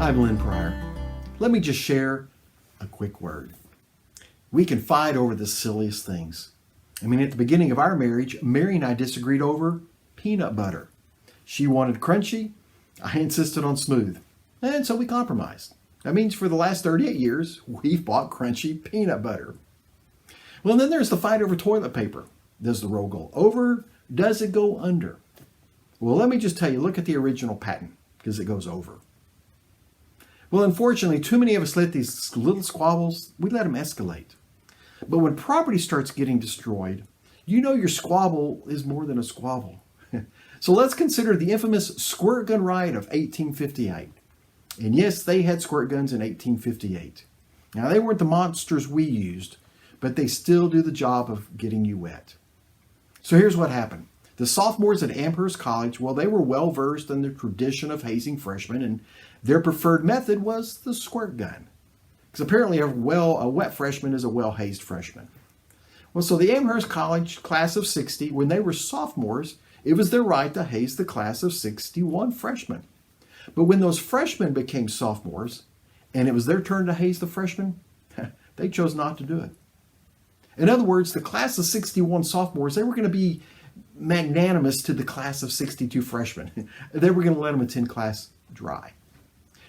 I'm Lynn Pryor. Let me just share a quick word. We can fight over the silliest things. At the beginning of our marriage, Mary and I disagreed over peanut butter. She wanted crunchy, I insisted on smooth, and so we compromised. That means for the last 38 years, we've bought crunchy peanut butter. Well, and then there's the fight over toilet paper. Does the roll go over? Does it go under? Well, let me just tell you, look at the original patent, because it goes over. Well, unfortunately, too many of us let these little squabbles, we let them escalate. But when property starts getting destroyed, you know your squabble is more than a squabble. So let's consider the infamous Squirt Gun Riot of 1858. And yes, they had squirt guns in 1858. Now, they weren't the monsters we used, but they still do the job of getting you wet. So here's what happened. The sophomores at Amherst College, well, they were well versed in the tradition of hazing freshmen, and their preferred method was the squirt gun. Because apparently a wet freshman is a well-hazed freshman. Well, so the Amherst College class of 60, when they were sophomores, it was their right to haze the class of 61 freshmen. But when those freshmen became sophomores, and it was their turn to haze the freshmen, they chose not to do it. In other words, the class of 61 sophomores, they were going to be magnanimous to the class of 62 freshmen. They were going to let them attend class dry.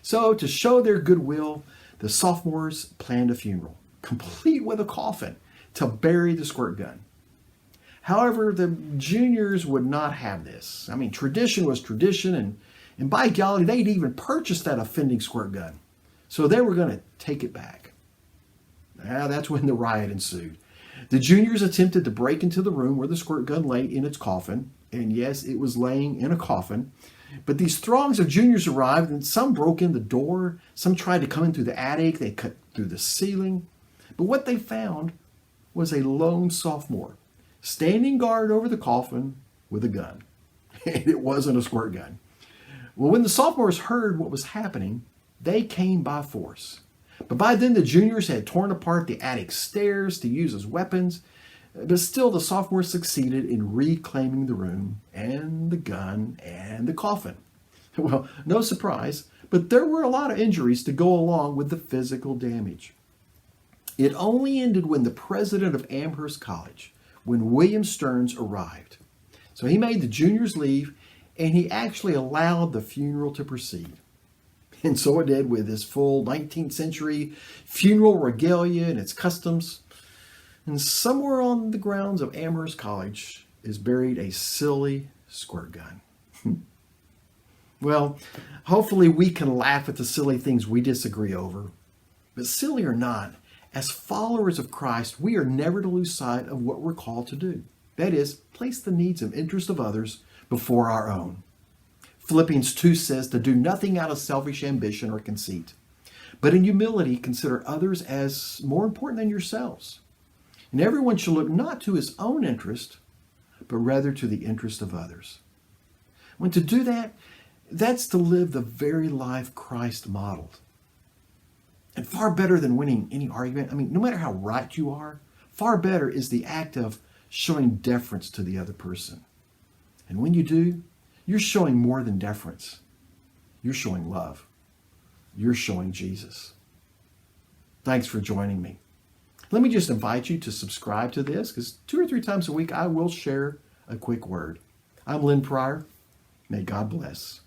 So to show their goodwill, the sophomores planned a funeral, complete with a coffin, to bury the squirt gun. However, the juniors would not have this. Tradition was tradition, and by golly, they'd even purchased that offending squirt gun. So they were going to take it back. Now, that's when the riot ensued. The juniors attempted to break into the room where the squirt gun lay in its coffin. And yes, it was laying in a coffin. But these throngs of juniors arrived, and some broke in the door. Some tried to come in through the attic. They cut through the ceiling. But what they found was a lone sophomore standing guard over the coffin with a gun. And it wasn't a squirt gun. Well, when the sophomores heard what was happening, they came by force. But by then, the juniors had torn apart the attic stairs to use as weapons. But still, the sophomores succeeded in reclaiming the room and the gun and the coffin. Well, no surprise, but there were a lot of injuries to go along with the physical damage. It only ended when the president of Amherst College, when William Stearns, arrived. So he made the juniors leave, and he actually allowed the funeral to proceed. And so it did, with his full 19th century funeral regalia and its customs. And somewhere on the grounds of Amherst College is buried a silly squirt gun. Well, hopefully we can laugh at the silly things we disagree over. But silly or not, as followers of Christ, we are never to lose sight of what we're called to do. That is, place the needs and interests of others before our own. Philippians 2 says to do nothing out of selfish ambition or conceit, but in humility consider others as more important than yourselves. And everyone should look not to his own interest, but rather to the interest of others. When to do that, that's to live the very life Christ modeled. And far better than winning any argument, no matter how right you are, far better is the act of showing deference to the other person. And when you do, you're showing more than deference. You're showing love. You're showing Jesus. Thanks for joining me. Let me just invite you to subscribe to this, because 2 or 3 times a week I will share a quick word. I'm Lynn Pryor. May God bless.